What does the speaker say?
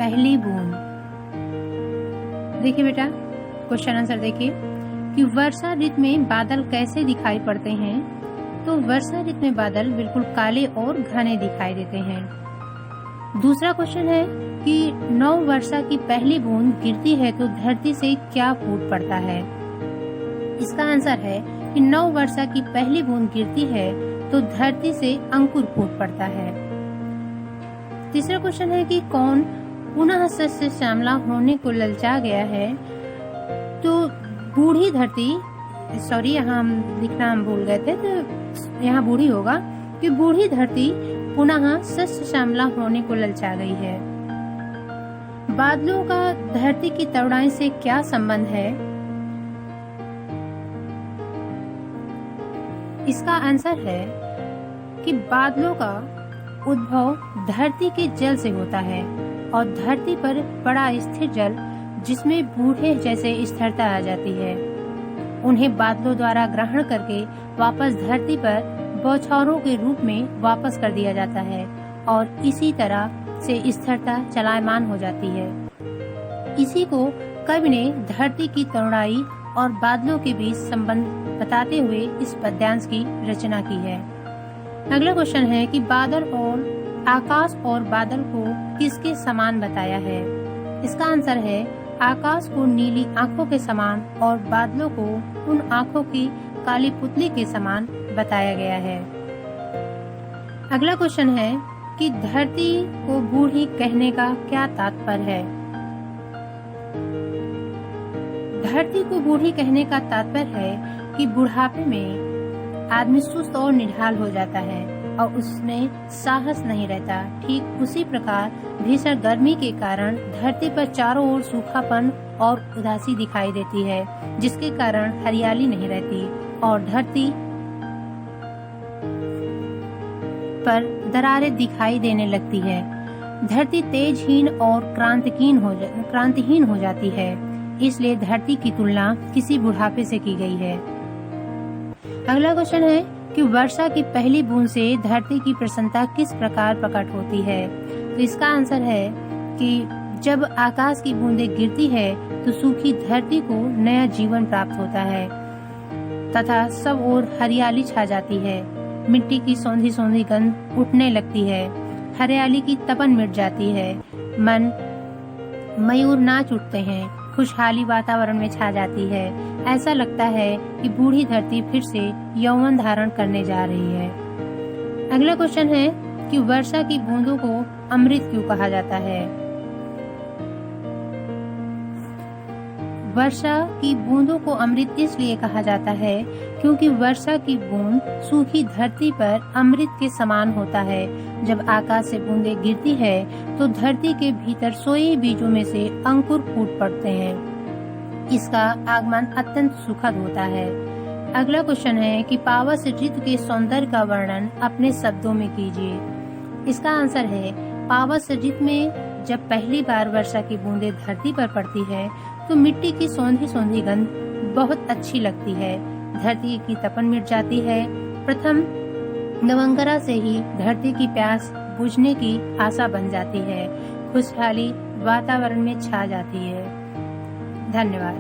पहली बूंद। देखिए बेटा, क्वेश्चन आंसर देखिए कि वर्षा ऋतु में बादल कैसे दिखाई पड़ते हैं। तो वर्षा ऋतु में बादल बिल्कुल काले और घने दिखाई देते हैं। दूसरा क्वेश्चन है कि नव वर्षा की पहली बूंद गिरती है तो धरती से क्या फूट पड़ता है। इसका आंसर है कि नव वर्षा की पहली बूंद गिरती है तो धरती से अंकुर फूट पड़ता है। तीसरा क्वेश्चन है कि कौन पुनः शस्य श्यामला होने को ललचा गया है। तो बूढ़ी धरती, सॉरी यहाँ हम लिखना भूल गए थे, तो यहाँ बूढ़ी होगा कि बूढ़ी धरती पुनः शस्य श्यामला होने को ललचा गई है। बादलों का धरती की तौड़ाई से क्या संबंध है। इसका आंसर है कि बादलों का उद्भव धरती के जल से होता है और धरती पर बड़ा स्थिर जल जिसमें बूढ़े जैसे स्थिरता आ जाती है, उन्हें बादलों द्वारा ग्रहण करके वापस धरती पर बौछारों के रूप में वापस कर दिया जाता है और इसी तरह से स्थिरता चलायमान हो जाती है। इसी को कवि ने धरती की तौड़ाई और बादलों के बीच संबंध बताते हुए इस पद्यांश की रचना की है। अगला क्वेश्चन है कि बादल और आकाश और बादल को किसके समान बताया है। इसका आंसर है आकाश को नीली आंखों के समान और बादलों को उन आंखों की काली पुतली के समान बताया गया है। अगला क्वेश्चन है कि धरती को बूढ़ी कहने का क्या तात्पर्य है। धरती को बूढ़ी कहने का तात्पर्य है कि बुढ़ापे में आदमी सुस्त और निढाल हो जाता है और उसमें साहस नहीं रहता। ठीक उसी प्रकार भीषण गर्मी के कारण धरती पर चारों ओर सूखापन और उदासी दिखाई देती है, जिसके कारण हरियाली नहीं रहती और धरती पर दरारें दिखाई देने लगती है। धरती तेजहीन और क्रांतिहीन हो जाती है। इसलिए धरती की तुलना किसी बुढ़ापे से की गई है। अगला क्वेश्चन है कि वर्षा की पहली बूंद से धरती की प्रसन्नता किस प्रकार प्रकट होती है। तो इसका आंसर है कि जब आकाश की बूंदें गिरती है तो सूखी धरती को नया जीवन प्राप्त होता है तथा सब ओर हरियाली छा जाती है। मिट्टी की सौंधी सौंधी गंध उठने लगती है, हरियाली की तपन मिट जाती है, मयूर नाच उठते हैं, खुशहाली वातावरण में छा जाती है। ऐसा लगता है कि बूढ़ी धरती फिर से यौवन धारण करने जा रही है। अगला क्वेश्चन है कि वर्षा की बूंदों को अमृत क्यों कहा जाता है। वर्षा की बूंदों को अमृत इसलिए कहा जाता है क्योंकि वर्षा की बूंद सूखी धरती पर अमृत के समान होता है। जब आकाश से बूंदें गिरती है तो धरती के भीतर सोए बीजों में से अंकुर फूट पड़ते हैं। इसका आगमन अत्यंत सुखद होता है। अगला क्वेश्चन है कि पावस ऋतु के सौंदर्य का वर्णन अपने शब्दों में कीजिए। इसका आंसर है पावस ऋतु में जब पहली बार वर्षा की बूंदें धरती पर पड़ती है तो मिट्टी की सौंधी सौंधी गंध बहुत अच्छी लगती है, धरती की तपन मिट जाती है। प्रथम नवंगरा से ही धरती की प्यास बुझने की आशा बन जाती है, खुशहाली वातावरण में छा जाती है। धन्यवाद।